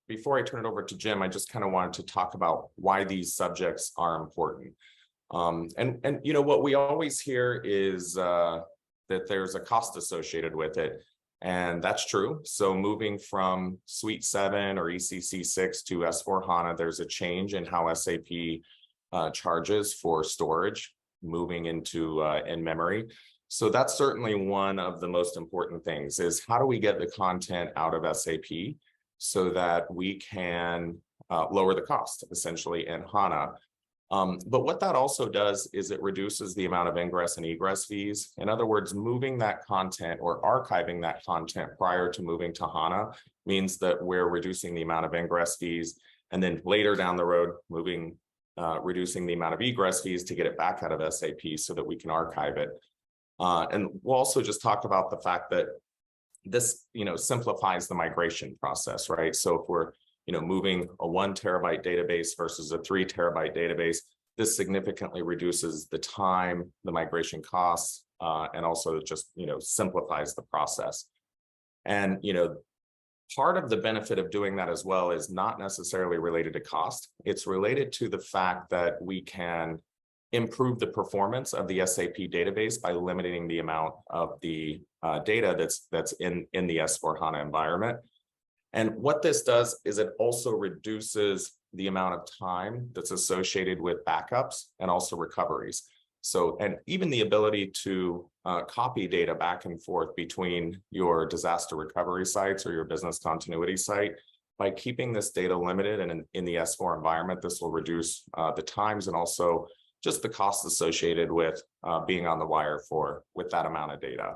before I turn it over to Jim, I just kind of wanted to talk about why these subjects are important. And you know, what we always hear is that there's a cost associated with it. And that's true. So moving from Suite 7 or ECC 6 to S/4HANA, there's a change in how SAP charges for storage moving into in-memory. So that's certainly one of the most important things, is how do we get the content out of SAP so that we can lower the cost essentially in HANA. But what that also does is it reduces the amount of ingress and egress fees. In other words, moving that content or archiving that content prior to moving to HANA means that we're reducing the amount of ingress fees, and then later down the road, reducing the amount of egress fees to get it back out of SAP so that we can archive it. And we'll also just talk about the fact that this, simplifies the migration process, right? So if we're moving a 1 terabyte database versus a 3 terabyte database, this significantly reduces the time, the migration costs, and also just, simplifies the process. And, part of the benefit of doing that as well is not necessarily related to cost. It's related to the fact that we can improve the performance of the SAP database by limiting the amount of the data that's in the S/4HANA environment. And what this does is it also reduces the amount of time that's associated with backups and also recoveries. So, and even the ability to copy data back and forth between your disaster recovery sites or your business continuity site. By keeping this data limited and in the S4 environment, this will reduce the times and also just the costs associated with being on the wire with that amount of data.